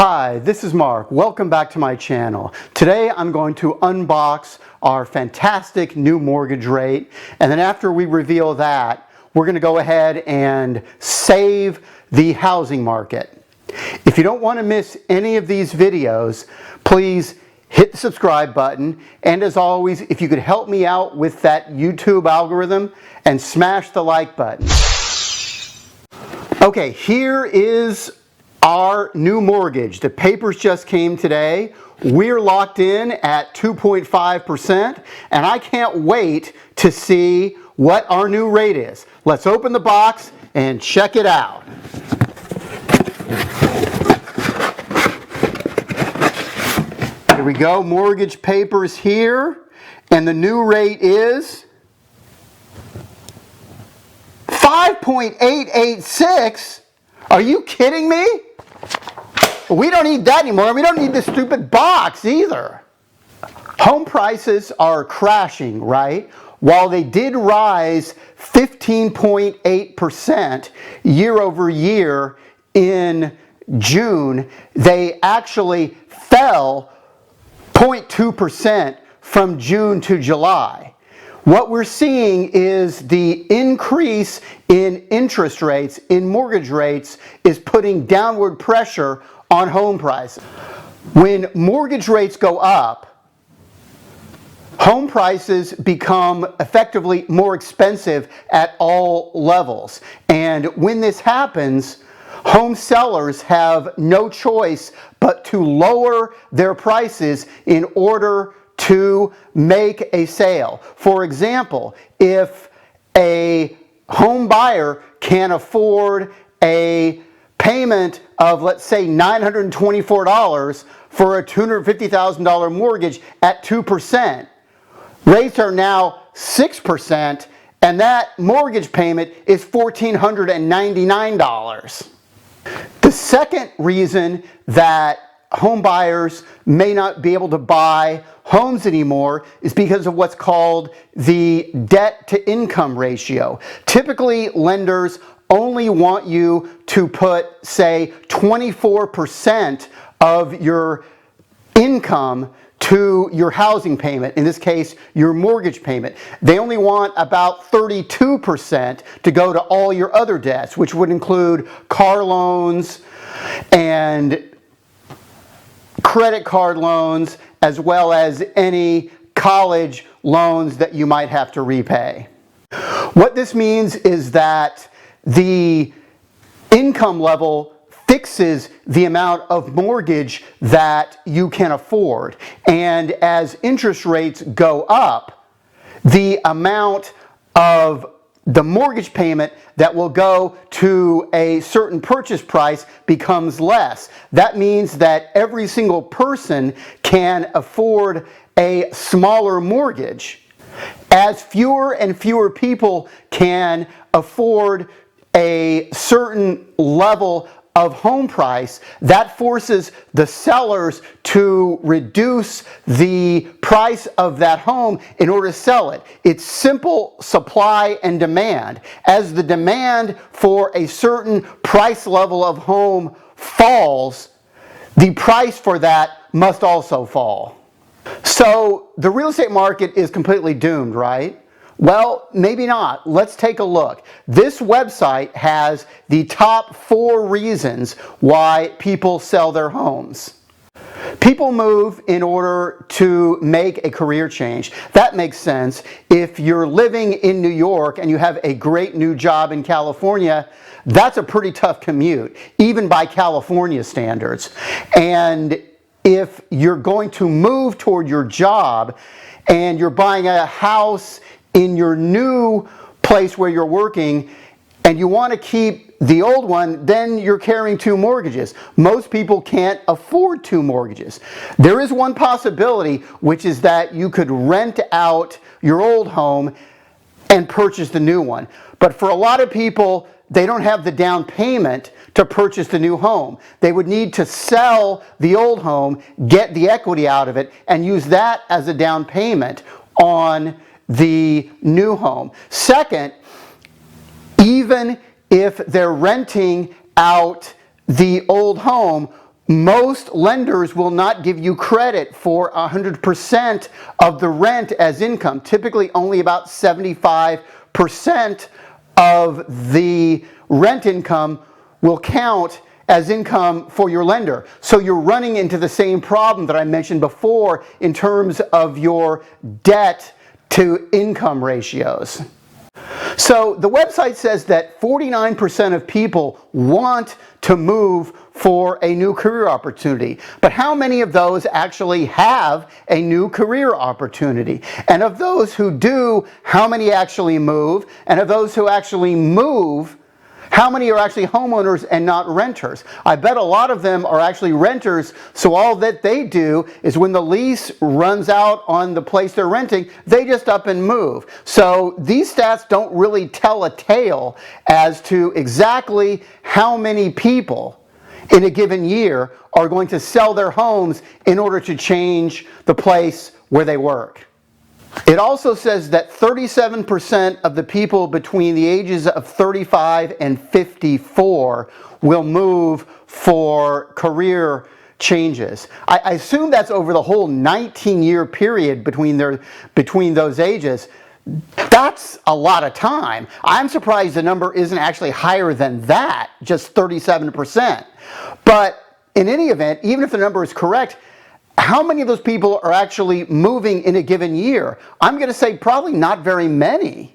Hi, this is Mark. Welcome back to my channel. Today I'm going to unbox our fantastic new mortgage rate, and then after we reveal that, we're going to go ahead and save the housing market. If you don't want to miss any of these videos, please hit the subscribe button, and as always, if you could help me out with that YouTube algorithm and smash the like button. Okay, here is our new mortgage. The papers just came today. We're locked in at 2.5%, and I can't wait to see what our new rate is. Let's open the box and check it out. Here we go, mortgage papers here, and the new rate is 5.886. Are you kidding me? We don't need that anymore. We don't need this stupid box either. Home prices are crashing, right? While they did rise 15.8% year over year in June, they actually fell 0.2% from June to July. What we're seeing is the increase in interest rates, in mortgage rates, is putting downward pressure on home prices. When mortgage rates go up, home prices become effectively more expensive at all levels. And when this happens, home sellers have no choice but to lower their prices in order to make a sale. For example, if a home buyer can afford a payment of, let's say, $924 for a $250,000 mortgage at 2%, rates are now 6%, and that mortgage payment is $1,499. The second reason that home buyers may not be able to buy homes anymore is because of what's called the debt to income ratio. Typically, lenders only want you to put, say, 24% of your income to your housing payment, in this case, your mortgage payment. They only want about 32% to go to all your other debts, which would include car loans and credit card loans, as well as any college loans that you might have to repay. What this means is that the income level fixes the amount of mortgage that you can afford. And as interest rates go up, the amount of the mortgage payment that will go to a certain purchase price becomes less. That means that every single person can afford a smaller mortgage. As fewer and fewer people can afford a certain level of home price, that forces the sellers to reduce the price of that home in order to sell it. It's simple supply and demand. As the demand for a certain price level of home falls, the price for that must also fall. So the real estate market is completely doomed, right? Well, maybe not. Let's take a look. This website has the top 4 reasons why people sell their homes. People move in order to make a career change. That makes sense. If you're living in New York and you have a great new job in California, that's a pretty tough commute, even by California standards. And if you're going to move toward your job and you're buying a house in your new place where you're working and you want to keep the old one, then you're carrying 2 mortgages. Most people can't afford 2 mortgages. There is one possibility, which is that you could rent out your old home and purchase the new one. But for a lot of people, they don't have the down payment to purchase the new home. They would need to sell the old home, get the equity out of it, and use that as a down payment on the new home. Second, even if they're renting out the old home, most lenders will not give you credit for 100% of the rent as income. Typically only about 75% of the rent income will count as income for your lender. So you're running into the same problem that I mentioned before in terms of your debt to income ratios. So the website says that 49% of people want to move for a new career opportunity. But how many of those actually have a new career opportunity? And of those who do, how many actually move? And of those who actually move, how many are actually homeowners and not renters? I bet a lot of them are actually renters, so all that they do is when the lease runs out on the place they're renting, they just up and move. So these stats don't really tell a tale as to exactly how many people in a given year are going to sell their homes in order to change the place where they work. It also says that 37% of the people between the ages of 35 and 54 will move for career changes. I assume that's over the whole 19-year period between those ages. That's a lot of time. I'm surprised the number isn't actually higher than that, just 37%. But in any event, even if the number is correct, how many of those people are actually moving in a given year? I'm going to say probably not very many.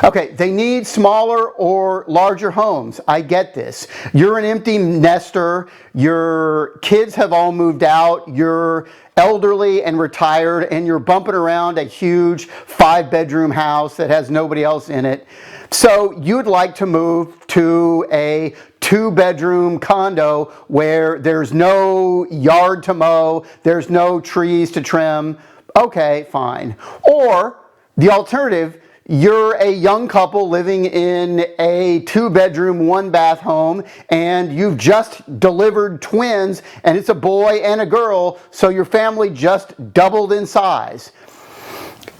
Okay, they need smaller or larger homes. I get this. You're an empty nester. Your kids have all moved out. You're elderly and retired, and you're bumping around a huge 5-bedroom house that has nobody else in it. So you'd like to move to a 2-bedroom condo where there's no yard to mow, there's no trees to trim. Okay, fine. Or the alternative, you're a young couple living in a 2-bedroom, 1-bath home, and you've just delivered twins, and it's a boy and a girl, so your family just doubled in size.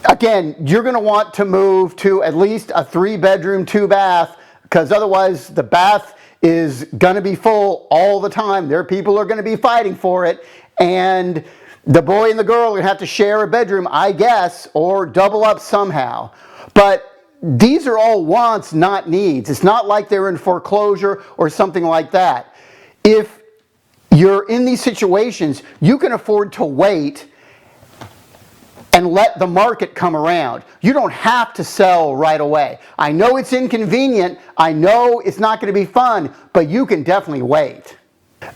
Again, you're going to want to move to at least a 3-bedroom, 2-bath, because otherwise the bath is going to be full all the time. There are people who are going to be fighting for it, and the boy and the girl are going to have to share a bedroom, I guess, or double up somehow. But these are all wants, not needs. It's not like they're in foreclosure or something like that. If you're in these situations, you can afford to wait and let the market come around. You don't have to sell right away. I know it's inconvenient. I know it's not going to be fun, but you can definitely wait.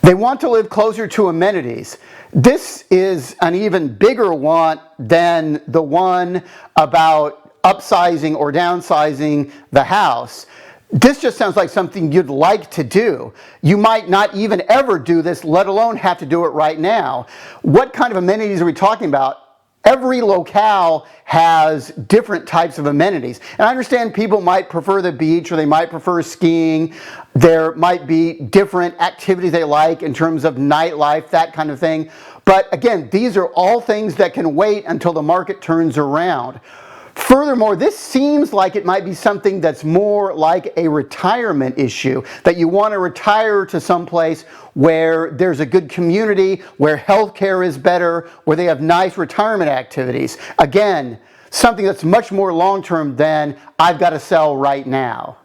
They want to live closer to amenities. This is an even bigger want than the one about upsizing or downsizing the house. This just sounds like something you'd like to do. You might not even ever do this, let alone have to do it right now. What kind of amenities are we talking about? Every locale has different types of amenities. And I understand people might prefer the beach or they might prefer skiing. There might be different activities they like in terms of nightlife, that kind of thing. But again, these are all things that can wait until the market turns around. Furthermore, this seems like it might be something that's more like a retirement issue, that you want to retire to someplace where there's a good community, where healthcare is better, where they have nice retirement activities. Again, something that's much more long-term than I've got to sell right now.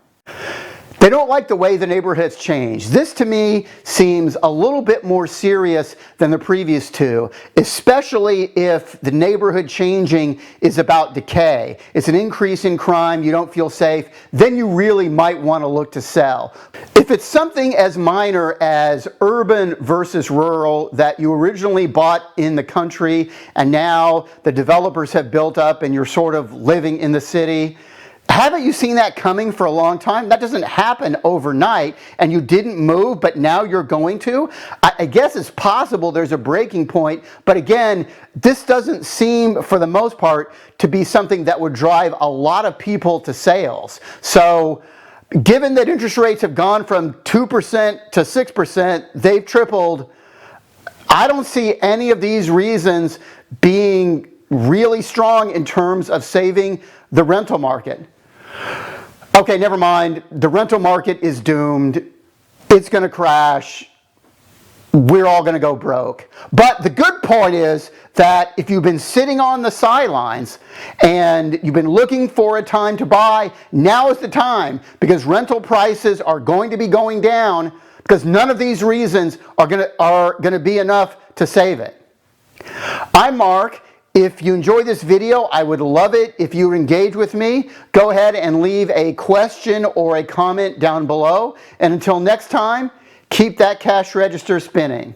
They don't like the way the neighborhood has changed. This to me seems a little bit more serious than the previous two, especially if the neighborhood changing is about decay. It's an increase in crime, you don't feel safe, then you really might want to look to sell. If it's something as minor as urban versus rural that you originally bought in the country and now the developers have built up and you're sort of living in the city, haven't you seen that coming for a long time? That doesn't happen overnight, and you didn't move, but now you're going to? I guess it's possible there's a breaking point, but again, this doesn't seem, for the most part, to be something that would drive a lot of people to sales. So, given that interest rates have gone from 2% to 6%, they've tripled, I don't see any of these reasons being really strong in terms of saving the rental market. Okay, never mind. The rental market is doomed. It's going to crash. we're all going to go broke. But the good part is that if you've been sitting on the sidelines and you've been looking for a time to buy, now is the time, because rental prices are going to be going down, because none of these reasons are going to be enough to save it. I'm Mark. If you enjoyed this video, I would love it if you engage with me. Go ahead and leave a question or a comment down below. And until next time, keep that cash register spinning.